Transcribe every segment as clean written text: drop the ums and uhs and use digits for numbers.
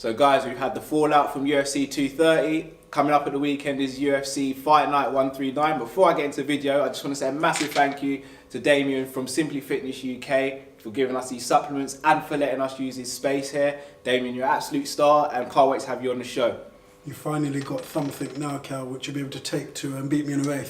So guys, we've had the fallout from UFC 230. Coming up at the weekend is UFC Fight Night 139. Before I get into the video, I just want to say a massive thank you to Damien from Simply Fitness UK for giving us these supplements and for letting us use his space here. Damien, you're an absolute star and can't wait to have you on the show. You finally got something now, Cal, which you'll be able to take to and beat me in a race.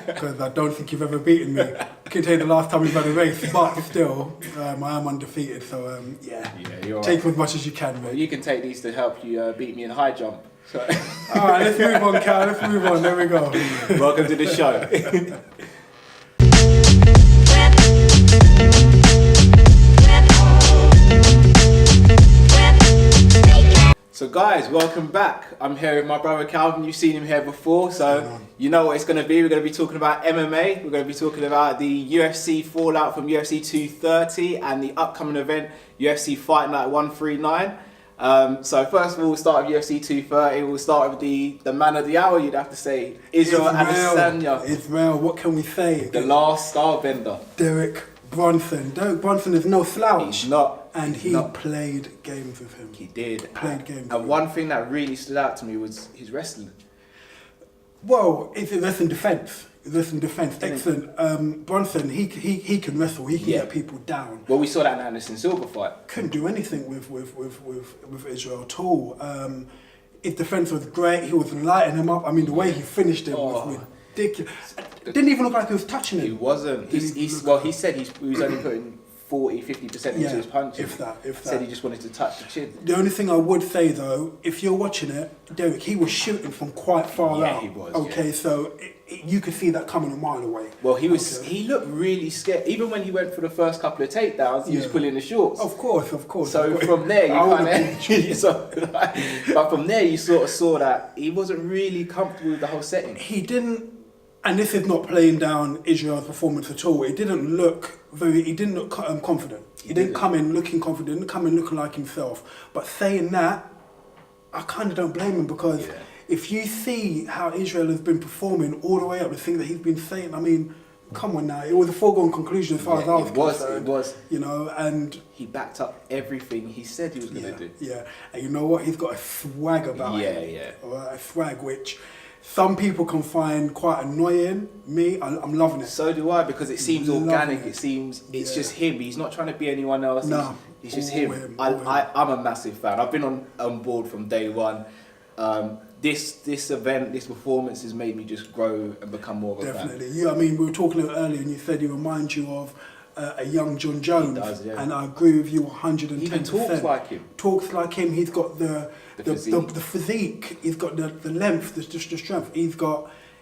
Because I don't think you've ever beaten me. I can tell you the last time we've had a race, but still, I am undefeated. So yeah, you're take right. As much as you can, mate. Well, you can take these to help you beat me in high jump. So. All right, let's move on, Cal. Let's move on. There we go. Welcome to the show. So guys, welcome back. I'm here with my brother Kalvin. You've seen him here before, so you know what it's going to be. We're going to be talking about MMA. We're going to be talking about the UFC fallout from UFC 230 and the upcoming event, UFC Fight Night 139. So first of all, we'll start with UFC 230. We'll start with the man of the hour, you'd have to say. Israel Adesanya. Israel, what can we say? The last starbender. Derek Brunson. Derek Brunson is no slouch. He's not. And he played games with him. He did. Played games with him. And one thing that really stood out to me was his wrestling. Well, it's a wrestling defense. Excellent. Brunson, he can wrestle. He can get people down. Well, we saw that in Anderson Silva fight. Couldn't do anything with Israel at all. His defense was great. He was lighting him up. I mean, the way he finished him was ridiculous. It didn't even look like he was touching him. He wasn't. He said he was only putting 40-50% into his punches. If that. Said he just wanted to touch the chin. The only thing I would say though, if you're watching it, Derek, he was shooting from quite far out. Yeah, he was. Okay, so you could see that coming a mile away. Well, he was. Okay. He looked really scared. Even when he went for the first couple of takedowns, he was pulling the shorts. Of course. So from there, but from there, you sort of saw that he wasn't really comfortable with the whole setting. He didn't. And this is not playing down Israel's performance at all. He didn't look confident. He didn't come in looking confident, didn't come in looking like himself. But saying that, I kind of don't blame him because if you see how Israel has been performing all the way up, the things that he's been saying, I mean, come on now, it was a foregone conclusion as far as I was concerned. It was. You know, and he backed up everything he said he was going to do. Yeah, and you know what? He's got a swag about him. Yeah. All right, a swag which some people can find quite annoying. Me, I'm loving it. So do I, because it seems organic. It seems it's just him. He's not trying to be anyone else. No, he's just him. I'm a massive fan. I've been on board from day one. This event, this performance has made me just grow and become more of a fan. Definitely. Yeah, I mean, we were talking earlier, and you said he reminds you of a young John Jones. He does, yeah. And I agree with you 110%. He even talks like him. Talks like him. He's got the physique. He's got the length, the strength.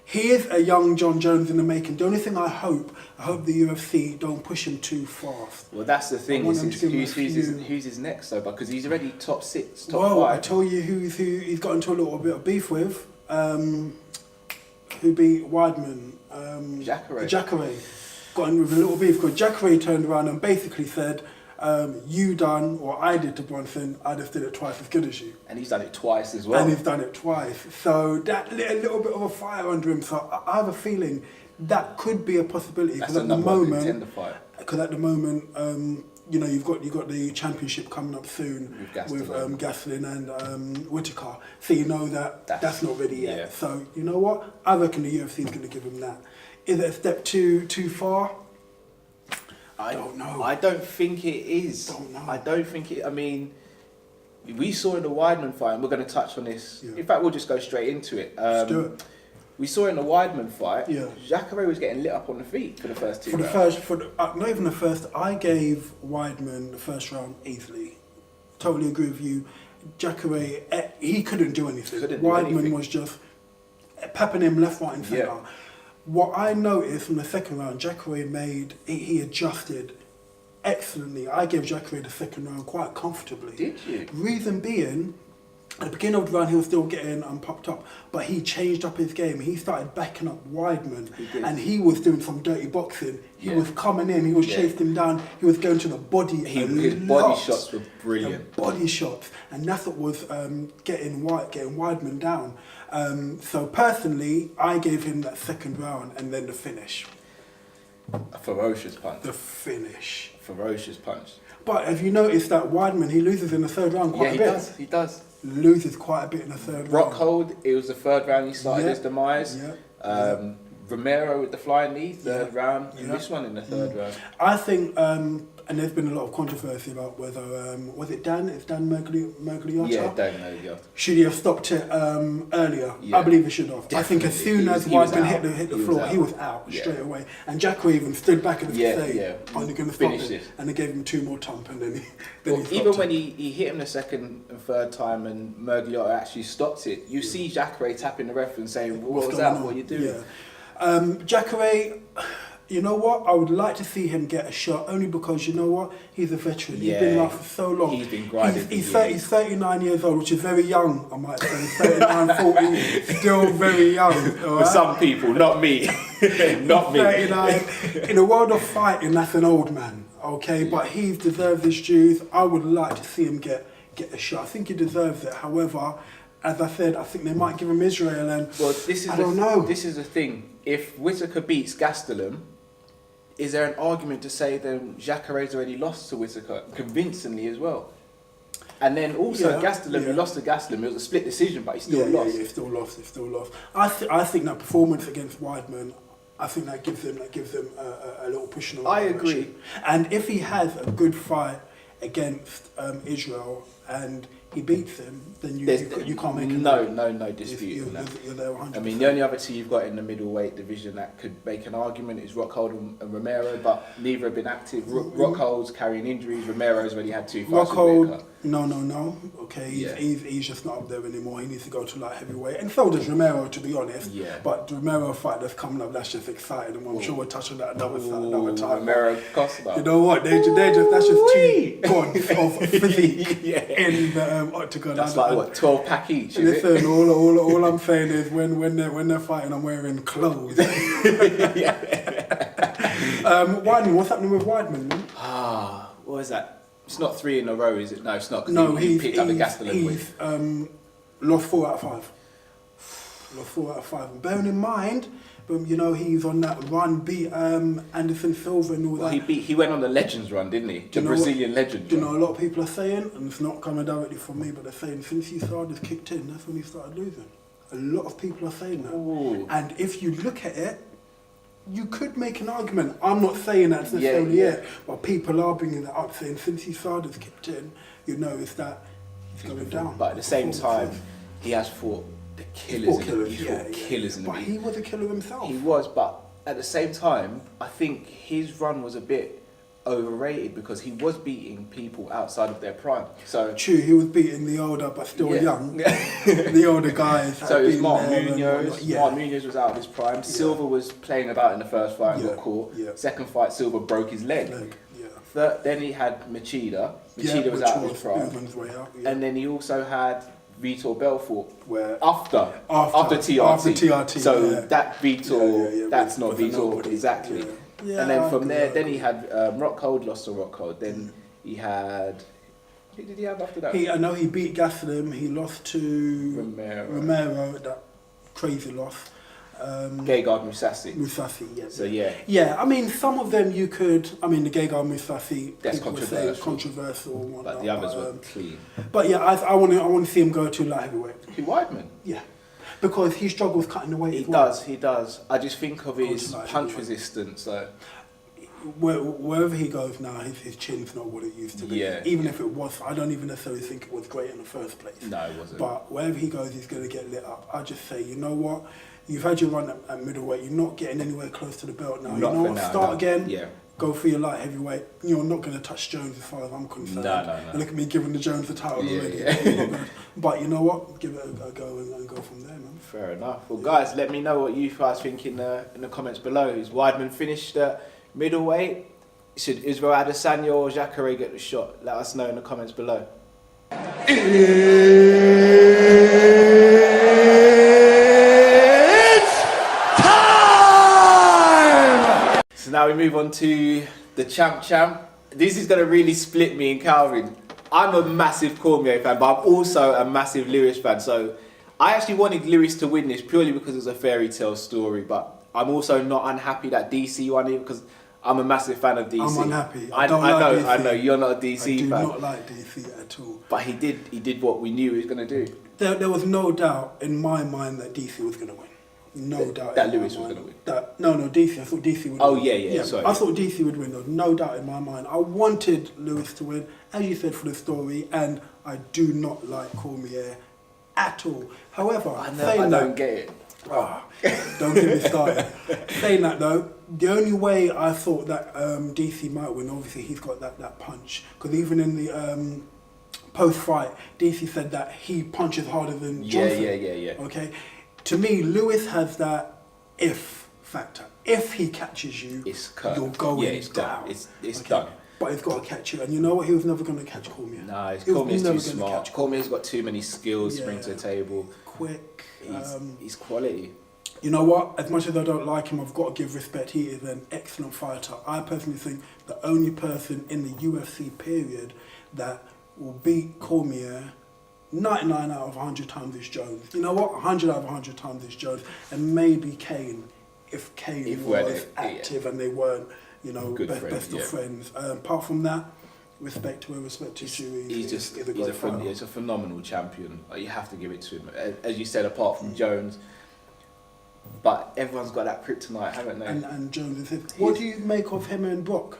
He is a young John Jones in the making. The only thing I hope the UFC don't push him too fast. Well, that's the thing. Who's his next though? Because he's already top 6, top 5. Well, I tell you who he's got into a little bit of beef with. Who beat Weidman? Jacare. Got in with a little beef because Jacare turned around and basically said, you done what I did to Brunson, I just did it twice as good as you. And he's done it twice as well. And he's done it twice. So that lit a little bit of a fire under him. So I have a feeling that could be a possibility. That's a number one contender fight. Because at the moment, you know, you've got the championship coming up soon with Gastelum and Whittaker. So you know that's not ready yet. Yeah. So you know what? I reckon the UFC is going to give him that. Is it a step too far? I don't know. I don't think it is. I don't think it. I mean, we saw in the Weidman fight, and we're going to touch on this. Yeah. In fact, we'll just go straight into it. Let's do it. We saw in the Weidman fight, Jacare was getting lit up on the feet for the first two rounds. Not even the first. I gave Weidman the first round easily. Totally agree with you. Jacare, he couldn't do anything. Weidman was just pepping him left, right, and centre. Yeah. What I noticed from the second round, Jacare he adjusted excellently. I gave Jacare the second round quite comfortably. Did you? Reason being, at the beginning of the round he was still getting popped up, but he changed up his game. He started backing up Weidman, and he was doing some dirty boxing. He was coming in, he was chasing him down, he was going to the body. His body shots were brilliant. Body shots, and that's what was getting Weidman down. So personally, I gave him that second round and then the finish. A ferocious punch. The finish. Ferocious punch. But have you noticed that Weidman, he loses in the third round quite a bit? He does. Loses quite a bit in the third round. Rockhold, it was the third round he started his demise. Yeah. Romero with the flying knee, third round, and this one in the third round. I think, and there's been a lot of controversy about whether, was it Dan? It's Dan Mergliotta? Yeah, Dan Mergliotta. Should he have stopped it earlier? Yeah. I believe he should have. Definitely. I think as soon as Weidman hit the floor, he was out Yeah. straight away. And Jacko even stood back and said, "Are you going to stop Finish it?" this. And they gave him 2 more thump, and then he Even when he hit him the second and third time and Mergliotta actually stopped it, you see Jacare tapping the ref and saying, "What was that? What are you doing?" Yeah. Jacare, you know what? I would like to see him get a shot only because, you know what? He's a veteran. He's been around for so long. He's been grinding. He's 39 years old, which is very young, I might say. 39, 40, still very young. For some people, not me. Not me. 39. In the world of fighting, that's an old man, okay? But he deserves his dues. I would like to see him get a shot. I think he deserves it. However, as I said, I think they might give him Israel, and I don't know. This is the thing. If Whittaker beats Gastelum, is there an argument to say then Jacare's already lost to Whittaker convincingly as well? And then also Gastelum, he lost to Gastelum. It was a split decision, but he still lost. He still lost. I think that performance against Weidman, I think that gives him a little push in the right I agree. direction. And if he has a good fight against Israel and he beats him, then you can't make no dispute on that. You're there 100%. I mean, the only other two you've got in the middleweight division that could make an argument is Rockhold and Romero, but neither have been active. Rockhold's carrying injuries. Romero's already had 2 fights. Rockhold, no. Okay, he's just not up there anymore. He needs to go to light heavyweight, and so does Romero, to be honest. Yeah. But the Romero fight that's coming up, that's just exciting, and I'm sure we'll touch on that another time. Romero Costa. You know what? That's just 2 gods of physique in the octagon. That's like what, 12 pack each. Listen, all I'm saying is when they're fighting, I'm wearing clothes. Weidman, what's happening with Weidman, man? What is that? It's not 3 in a row, is it? No, it's not. No, he picked up the Gastelum win. Lost 4 out of 5. Lost 4 out of 5. And bearing in mind, you know, he's on that run, beat Anderson Silva and all that. He went on the Legends run, didn't he? The Brazilian Legends run. You know, a lot of people are saying, and it's not coming directly from me, but they're saying since he started kicked in, that's when he started losing. A lot of people are saying that. Ooh. And if you look at it, you could make an argument. I'm not saying that's necessarily it, but people are bringing that up, saying since he started kicked in, you know, it's that he's going down. But at the same time, he has fought the killers. He fought killers in the But he was a killer himself. He was, but at the same time, I think his run was a bit overrated because he was beating people outside of their prime. So true, he was beating the older but still young, the older guys. So it was Mark Munoz. Mark Munoz was out of his prime. Yeah. Silva was playing about in the first fight and got caught. Yeah. Second fight, Silva broke his leg. Then he had Machida. Machida was out of his prime. And then he also had Vitor Belfort after TRT. So that Vitor, that's not Vitor exactly. Yeah. Yeah, and then from there, then he had Rockhold, lost to Rockhold. Then he had... Who did he have after that? I know he beat Gastelum. He lost to Romero, that crazy loss. Gegard Mousasi, yeah. So yeah. Yeah, I mean, some of them you could... I mean, the Gegard Mousasi... That's controversial. But the others were clean. But yeah, I want to see him go to light heavyweight. To Weidman? Yeah. Because he struggles cutting the weight. He does. I just think of his punch resistance. So. Wherever he goes now, his chin's not what it used to be. Yeah. Even if it was, I don't even necessarily think it was great in the first place. No, it wasn't. But wherever he goes, he's going to get lit up. I just say, you know what? You've had your run at middleweight. You're not getting anywhere close to the belt now. You know what? Start again. Yeah. Go for your light heavyweight. You're not going to touch Jones as far as I'm concerned. No. Look at me giving the Jones the title already. But you know what? Give it a go and go from there, man. Fair enough. Well, guys, let me know what you guys think in the comments below. Is Weidman finished at middleweight? Should Israel Adesanya or Jacare get the shot? Let us know in the comments below. So now we move on to the champ. This is going to really split me and Kalvin. I'm a massive Cormier fan, but I'm also a massive Lewis fan. So I actually wanted Lewis to win this purely because it's a fairy tale story. But I'm also not unhappy that DC won it because I'm a massive fan of DC. I'm unhappy. I don't like DC. I know you're not a DC fan. I fan. do not like DC at all. But he did what we knew he was going to do. There was no doubt in my mind that DC was going to win. No doubt. That Lewis was going to win. No, DC. I thought DC would win. Oh, yeah, sorry. I thought DC would win. There was no doubt in my mind. I wanted Lewis to win, as you said, for the story, and I do not like Cormier at all. However, I don't get it. Oh, don't get me started. Saying that though, the only way I thought that DC might win, obviously he's got that punch. Because even in the post-fight, DC said that he punches harder than Johnson. Yeah. Okay? To me, Lewis has that if factor. If he catches you, you're going down. It's done. But he's got to catch you. And you know what? He was never going to catch Cormier. Nah, Cormier's too smart. Cormier's got too many skills to bring to the table. Quick. He's quality. You know what? As much as I don't like him, I've got to give respect. He is an excellent fighter. I personally think the only person in the UFC period that will beat Cormier 99 out of 100 times is Jones. You know what? 100 out of 100 times is Jones. And maybe Kane, if Kane was active and they weren't, best of friends. Apart from that, respect to where respect is due. He's a phenomenal champion. You have to give it to him. As you said, apart from Jones. But everyone's got that kryptonite, haven't they? And Jones is his. What do you make of him and Brock?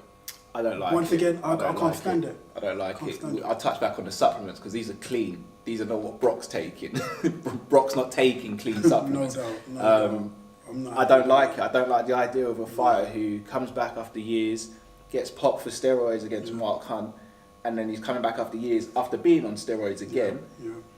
I don't like it. Once again, I can't stand it. I don't like it. I'll touch back on the supplements because these are clean. These are not what Brock's taking. Brock's not taking clean supplements. No doubt. I don't like it. I don't like the idea of a fighter who comes back after years, gets popped for steroids against Mark Hunt, and then he's coming back after years after being on steroids again,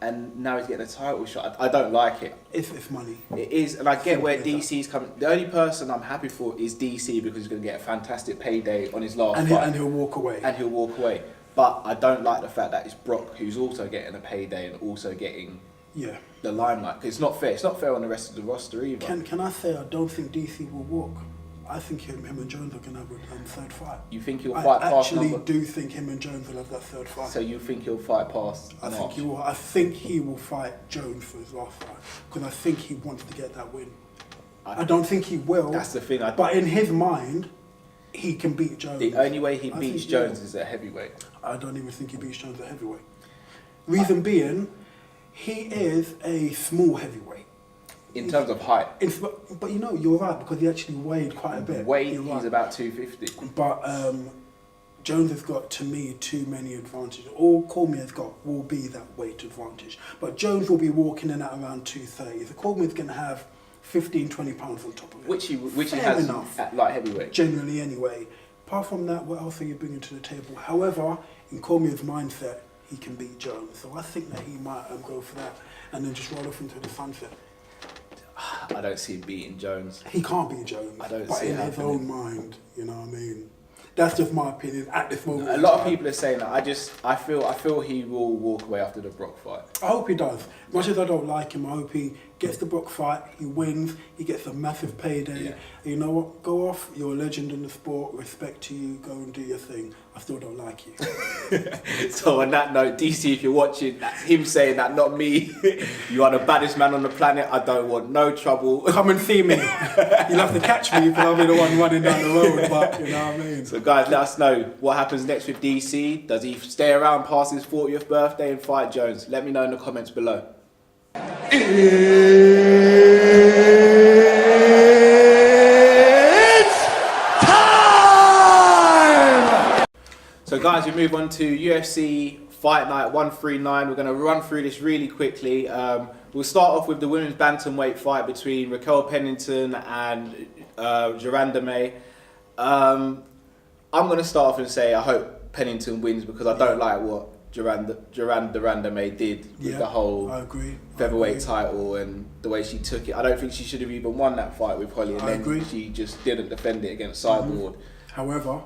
and now he's getting a title shot. I don't like it. It's money. It is, and I get where DC's coming. The only person I'm happy for is DC because he's going to get a fantastic payday on his last fight. And he'll walk away. But I don't like the fact that it's Brock who's also getting a payday and also getting the limelight. Because it's not fair. It's not fair on the rest of the roster either. Can I say I don't think DC will walk? I think him and Jones are going to have a third fight. You think he'll fight past I actually do think him and Jones will have that third fight. So you think he'll fight past I think he will fight Jones for his last fight. Because I think he wants to get that win. I don't think he will. That's the thing. But in his mind, he can beat Jones. The only way he beats Jones is at heavyweight. I don't even think he beats Jones at heavyweight. Reason being, he is a small heavyweight. In terms of height. But you're right, because he actually weighed quite a bit. He's about 250. But Jones has got, to me, too many advantages. All Cormier's got will be that weight advantage. But Jones will be walking in at around 230. So Cormier's going to have 15, 20 pounds on top of it. Which he has enough at light heavyweight. Generally, anyway. Apart from that, what else are you bringing to the table? However, in Cormier's mindset, he can beat Jones. So I think that he might go for that and then just roll off into the sunset. I don't see him beating Jones. He can't beat Jones. I don't but see it in his happening. own mind, you know what I mean? That's just my opinion at this moment. A lot of people are saying that. I feel he will walk away after the Brock fight. I hope he does. As much as I don't like him, I hope he gets the Brock fight, he wins, he gets a massive payday. Yeah. You know what? Go off, you're a legend in the sport, respect to you, go and do your thing. I still don't like you. So on that note, DC, if you're watching, that's him saying that, not me. You are the baddest man on the planet. I don't want no trouble. Come and see me. You'll have to catch me because I'll be the one running down the road, but you know what I mean? So guys, let us know what happens next with DC. Does he stay around past his 40th birthday and fight Jones? Let me know in the comments below. So guys, we move on to UFC Fight Night 139. We're going to run through this really quickly. We'll start off with the women's bantamweight fight between Raquel Pennington and Joranda May. I'm going to start off and say I hope Pennington wins because I don't like what Joranda May did with the whole featherweight title and the way she took it. I don't think she should have even won that fight with Holly, and then she just didn't defend it against Cyborg. However,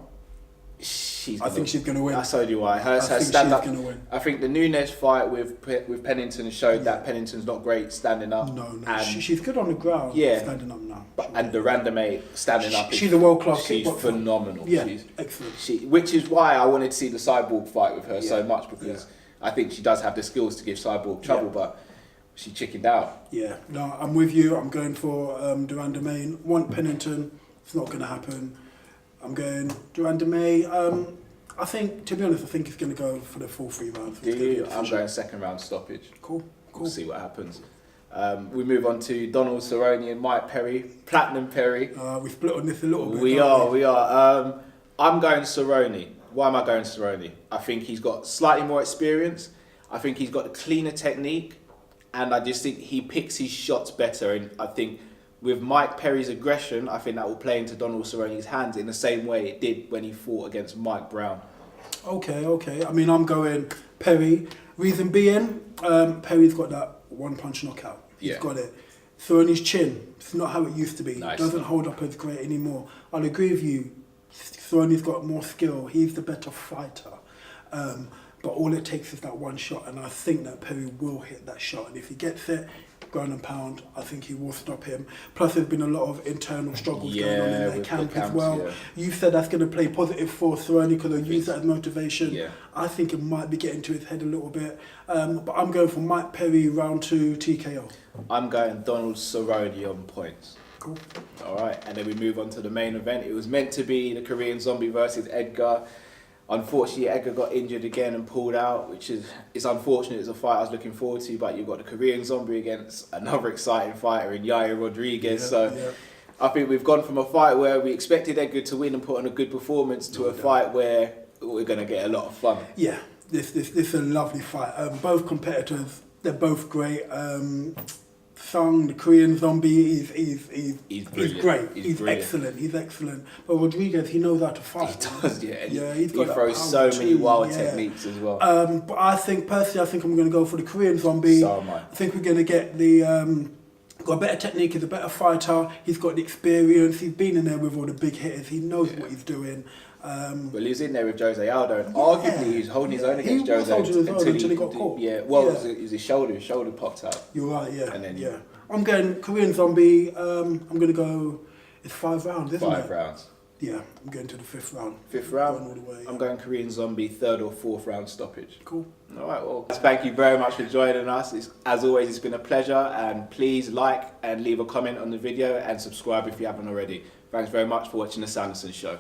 I think she's going to win. So do I. Her stand up. I think the Nunes fight with Pennington showed that Pennington's not great standing up. No. She's good on the ground. Yeah. Standing up now. And Joranda May standing up. She's a world class. She's phenomenal. Yeah, excellent. Which is why I wanted to see the Cyborg fight with her so much because I think she does have the skills to give Cyborg trouble, but she chickened out. Yeah. No, I'm with you. I'm going for Joranda May. Want Pennington. It's not going to happen. I'm going Durand May. I think, to be honest, I think he's going to go for the full 3 rounds. Do you? I'm going second round stoppage. Cool. We'll see what happens. We move on to Donald Cerrone and Mike Perry, Platinum Perry. We split on this a little bit. We are. I'm going Cerrone. Why am I going Cerrone? I think he's got slightly more experience. I think he's got a cleaner technique, and I just think he picks his shots better. And I think with Mike Perry's aggression, I think that will play into Donald Cerrone's hands in the same way it did when he fought against Mike Brown. Okay. I mean, I'm going Perry. Reason being, Perry's got that one-punch knockout. He's got it. Cerrone's chin, it's not how it used to be. Nice. Doesn't hold up as great anymore. I'll agree with you. Cerrone's got more skill. He's the better fighter. But all it takes is that one shot, and I think that Perry will hit that shot. And if he gets it, ground and pound, I think he will stop him. Plus, there's been a lot of internal struggles going on in their camp as well. Yeah. You said that's going to play positive for Cerrone because they'll use that as motivation. Yeah. I think it might be getting to his head a little bit. But I'm going for Mike Perry round 2 TKO. I'm going Donald Cerrone on points. Cool. All right, and then we move on to the main event. It was meant to be the Korean Zombie versus Edgar. Unfortunately, Edgar got injured again and pulled out, which is unfortunate. It's a fight I was looking forward to, but you've got the Korean Zombie against another exciting fighter in Yair Rodriguez. I think we've gone from a fight where we expected Edgar to win and put on a good performance to a fight where we're going to get a lot of fun. Yeah, this is a lovely fight. Both competitors, they're both great. Sung, the Korean Zombie, he's great. He's excellent. He's excellent. But Rodriguez, he knows how to fight. He does, yeah. He throws so many wild techniques as well. But I think I'm going to go for the Korean Zombie. So am I. I think we're going to get the got a better technique. He's a better fighter. He's got the experience. He's been in there with all the big hitters. He knows what he's doing. Well, he was in there with Jose Aldo, and arguably he was holding his own against Jose until he got caught. Yeah, well, it was his shoulder. His shoulder popped out. You're right, yeah. And then I'm going Korean Zombie. I'm going to go. It's 5 rounds, isn't it? 5 rounds. Yeah, I'm going to the 5th round. 5th round. Going all the way, I'm going Korean Zombie 3rd or 4th round stoppage. Cool. All right. Well, thank you very much for joining us. As always, it's been a pleasure. And please like and leave a comment on the video and subscribe if you haven't already. Thanks very much for watching the Sanderson Show.